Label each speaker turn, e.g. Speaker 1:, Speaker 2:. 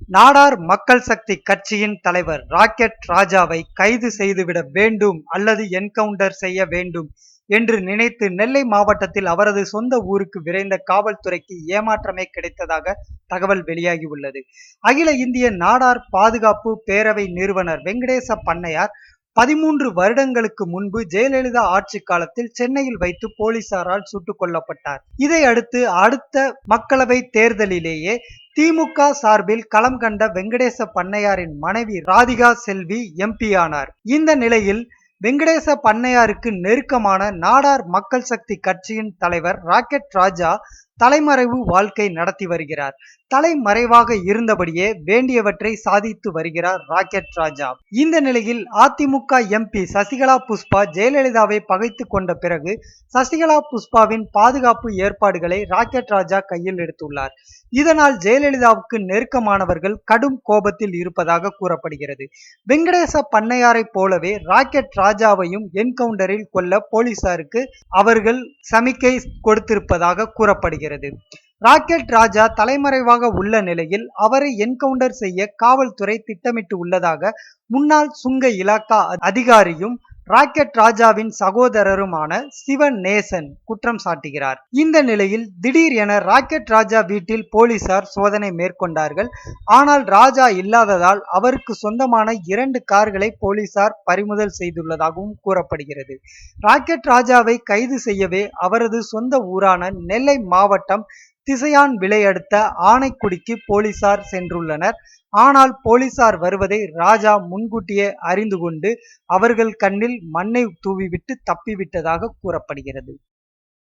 Speaker 1: நாடார் மக்கள் சக்தி கட்சியின் தலைவர் ராக்கெட் ராஜாவை கைது செய்துவிட வேண்டும் அல்லது என்கவுண்டர் செய்ய வேண்டும் என்று நினைத்து நெல்லை மாவட்டத்தில் அவரது சொந்த ஊருக்கு விரைந்த காவல்துறைக்கு ஏமாற்றமே கிடைத்ததாக தகவல் வெளியாகி உள்ளது. அகில இந்திய நாடார் பாதுகாப்பு பேரவை நிறுவனர் வெங்கடேச பண்ணையார் 13 வருடங்களுக்கு முன்பு ஜெயலலிதா ஆட்சி காலத்தில் சென்னையில் வைத்து போலீசாரால் சுட்டுக் கொல்லப்பட்டார். இதையடுத்து அடுத்த மக்களவை தேர்தலிலேயே திமுக சார்பில் களம் கண்ட வெங்கடேச பண்ணையாரின் மனைவி ராதிகா செல்வி எம்பி ஆனார். இந்த நிலையில் வெங்கடேச பண்ணையாருக்கு நெருக்கமான நாடார் மக்கள் சக்தி கட்சியின் தலைவர் ராக்கெட் ராஜா தலைமறைவு வாழ்க்கை நடத்தி வருகிறார். தலைமறைவாக இருந்தபடியே வேண்டியவற்றை சாதித்து வருகிறார் ராக்கெட் ராஜா. இந்த நிலையில் அதிமுக எம்பி சசிகலா புஷ்பா ஜெயலலிதாவை பகைத்து கொண்ட பிறகு சசிகலா புஷ்பாவின் பாதுகாப்பு ஏற்பாடுகளை ராக்கெட் ராஜா கையில் எடுத்துள்ளார். இதனால் ஜெயலலிதாவுக்கு நெருக்கமானவர்கள் கடும் கோபத்தில் இருப்பதாக கூறப்படுகிறது. வெங்கடேச பண்ணையாரை போலவே ராக்கெட் ராஜாவையும் என்கவுண்டரில் கொல்ல போலீசாருக்கு அவர்கள் சமிக்கை கொடுத்திருப்பதாக கூறப்படுகிறது. ராக்கெட் ராஜா தலைமறைவாக உள்ள நிலையில் அவரை என்கவுண்டர் செய்ய காவல்துறை திட்டமிட்டு உள்ளதாக முன்னாள் சுங்க இலாக்கா அதிகாரியும் ராக்கெட் ராஜாவின் சகோதரருமான சிவநேசன் குற்றம் சாட்டுகிறார். இந்த நிலையில் திடீர் என ராக்கெட் ராஜா வீட்டில் போலீசார் சோதனை மேற்கொண்டார்கள். ஆனால் ராஜா இல்லாததால் அவருக்கு சொந்தமான 2 கார்களை போலீசார் பறிமுதல் செய்துள்ளதாகவும் கூறப்படுகிறது. ராக்கெட் ராஜாவை கைது செய்யவே அவரது சொந்த ஊரான நெல்லை மாவட்டம் திசையான் விலை அடுத்த ஆனைக்குடிக்கு போலீசார் சென்றுள்ளனர். ஆனால் போலீசார் வருவதை ராஜா முன்கூட்டியே அறிந்து கொண்டு அவர்கள் கண்ணில் மண்ணை தூவிவிட்டு தப்பிவிட்டதாக கூறப்படுகிறது.